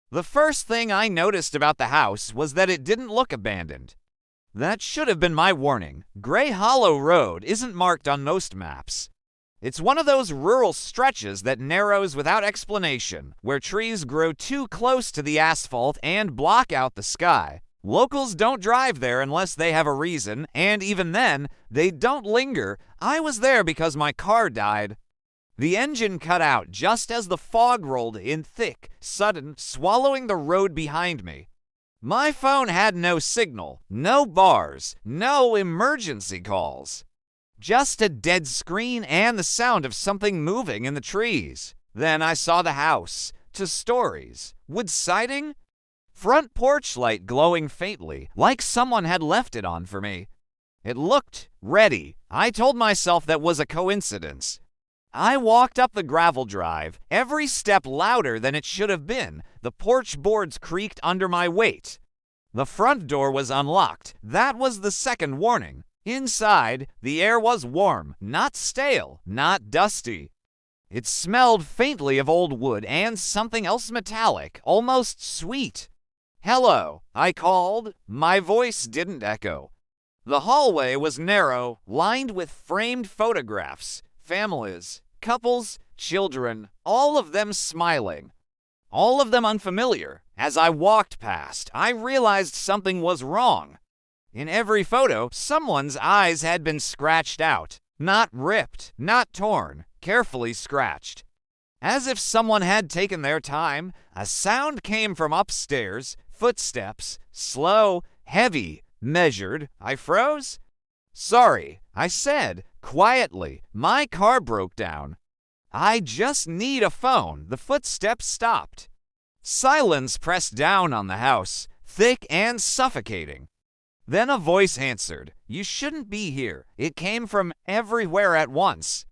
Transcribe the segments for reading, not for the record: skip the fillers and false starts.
The first thing I noticed about the house was that it didn't look abandoned. That should have been my warning. Gray Hollow Road isn't marked on most maps. It's one of those rural stretches that narrows without explanation, where trees grow too close to the asphalt and block out the sky. Locals don't drive there unless they have a reason, and even then, they don't linger. I was there because my car died. The engine cut out just as the fog rolled in thick, sudden, swallowing the road behind me. My phone had no signal, no bars, no emergency calls. Just a dead screen and the sound of something moving in the trees. Then I saw the house. 2 stories. Wood siding? Front porch light glowing faintly, like someone had left it on for me. It looked ready. I told myself that was a coincidence. I walked up the gravel drive, every step louder than it should have been. The porch boards creaked under my weight. The front door was unlocked. That was the second warning. Inside, the air was warm, not stale, not dusty. It smelled faintly of old wood and something else metallic, almost sweet. "Hello," I called. My voice didn't echo. The hallway was narrow, lined with framed photographs, families, couples, children, all of them smiling. All of them unfamiliar. As I walked past, I realized something was wrong. In every photo, someone's eyes had been scratched out. Not ripped, not torn, carefully scratched. As if someone had taken their time, a sound came from upstairs, footsteps, slow, heavy, measured. I froze. "Sorry," I said, quietly. "My car broke down." "I just need a phone." The footsteps stopped. Silence pressed down on the house, thick and suffocating. Then a voice answered. "You shouldn't be here." It came from everywhere at once.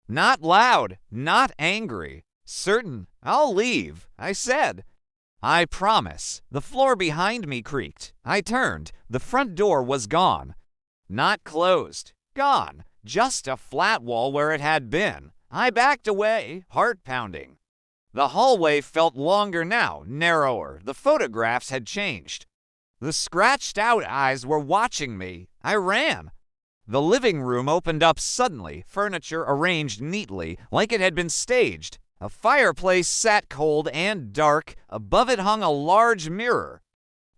Not loud, not angry. "Certain, I'll leave," I said. "I promise." The floor behind me creaked. I turned. The front door was gone. Not closed. Gone. Just a flat wall where it had been. I backed away, heart pounding. The hallway felt longer now, narrower. The photographs had changed. The scratched-out eyes were watching me. I ran. The living room opened up suddenly, furniture arranged neatly, like it had been staged. A fireplace sat cold and dark. Above it hung a large mirror.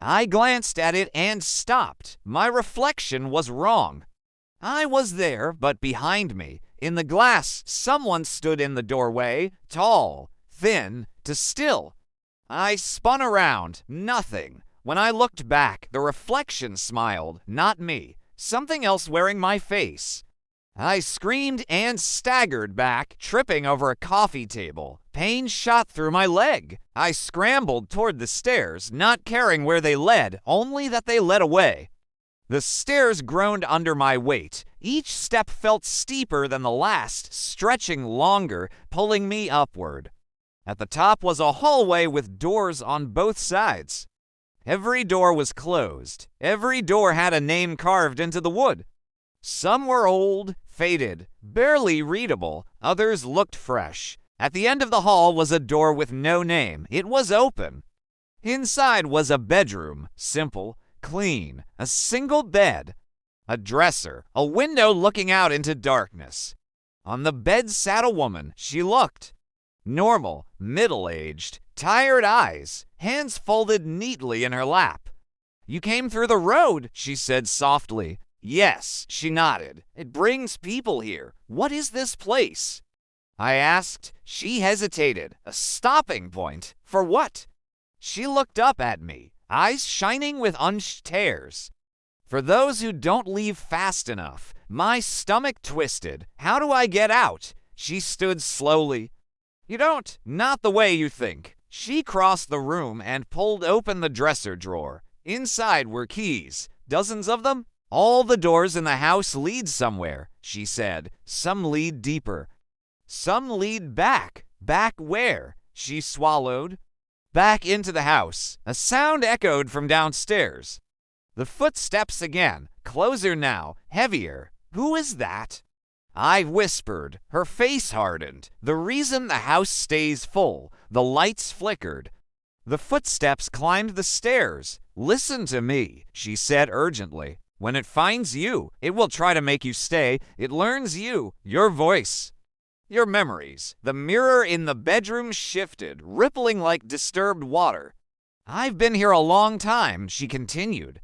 I glanced at it and stopped. My reflection was wrong. I was there, but behind me, in the glass, someone stood in the doorway, tall, thin, to still. I spun around. Nothing. When I looked back, the reflection smiled, not me. Something else wearing my face. I screamed and staggered back, tripping over a coffee table. Pain shot through my leg. I scrambled toward the stairs, not caring where they led, only that they led away. The stairs groaned under my weight. Each step felt steeper than the last, stretching longer, pulling me upward. At the top was a hallway with doors on both sides. Every door was closed. Every door had a name carved into the wood. Some were old, faded, barely readable. Others looked fresh. At the end of the hall was a door with no name. It was open. Inside was a bedroom, simple, clean, a single bed, a dresser, a window looking out into darkness. On the bed sat a woman. She looked normal, middle-aged, tired eyes, hands folded neatly in her lap. "You came through the road," she said softly. "Yes," she nodded. "It brings people here. What is this place?" I asked. She hesitated. A stopping point? For what? She looked up at me, eyes shining with unshed tears. "For those who don't leave fast enough." My stomach twisted. "How do I get out?" She stood slowly. "You don't. Not the way you think." She crossed the room and pulled open the dresser drawer. Inside were keys. Dozens of them. "All the doors in the house lead somewhere," she said. "Some lead deeper. Some lead back." "Back where?" She swallowed. "Back into the house." A sound echoed from downstairs. The footsteps again, closer now, heavier. "Who is that?" I whispered. Her face hardened. "The reason the house stays full. The lights flickered." The footsteps climbed the stairs. "Listen to me," she said urgently. "When it finds you, it will try to make you stay. It learns you, your voice, your memories." The mirror in the bedroom shifted, rippling like disturbed water. "I've been here a long time," she continued.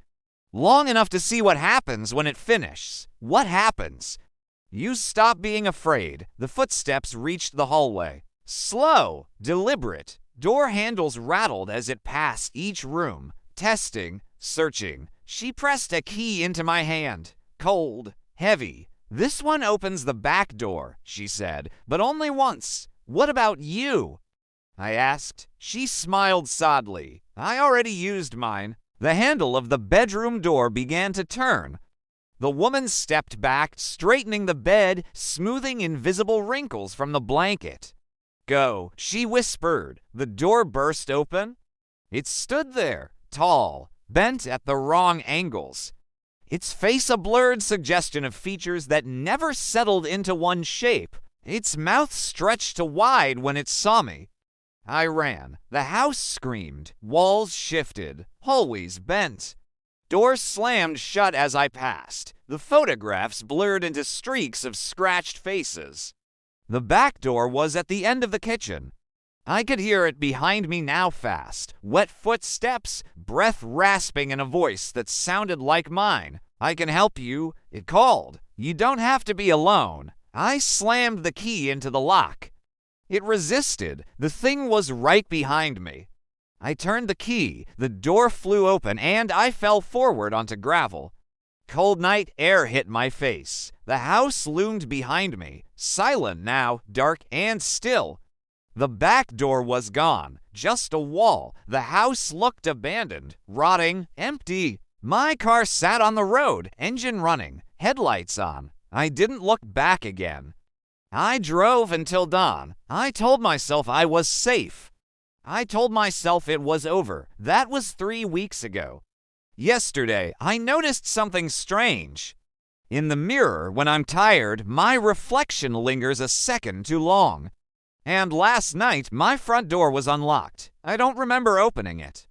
"Long enough to see what happens when it finishes." "What happens?" "You stop being afraid." The footsteps reached the hallway. Slow, deliberate. Door handles rattled as it passed each room. Testing, searching. She pressed a key into my hand. Cold, heavy. "This one opens the back door," she said, "but only once." "What about you?" I asked. She smiled sadly. "I already used mine." The handle of the bedroom door began to turn. The woman stepped back, straightening the bed, smoothing invisible wrinkles from the blanket. "Go," she whispered. The door burst open. It stood there, tall, bent at the wrong angles. Its face a blurred suggestion of features that never settled into one shape. Its mouth stretched to wide when it saw me. I ran. The house screamed. Walls shifted. Hallways bent. Doors slammed shut as I passed. The photographs blurred into streaks of scratched faces. The back door was at the end of the kitchen. I could hear it behind me now fast. Wet footsteps, breath rasping in a voice that sounded like mine. "I can help you," it called. "You don't have to be alone." I slammed the key into the lock. It resisted. The thing was right behind me. I turned the key. The door flew open, and I fell forward onto gravel. Cold night air hit my face. The house loomed behind me, silent now, dark and still. The back door was gone, just a wall. The house looked abandoned, rotting, empty. My car sat on the road, engine running, headlights on. I didn't look back again. I drove until dawn. I told myself I was safe. I told myself it was over. That was 3 weeks ago. Yesterday, I noticed something strange. In the mirror, when I'm tired, my reflection lingers a second too long. And last night, my front door was unlocked. I don't remember opening it.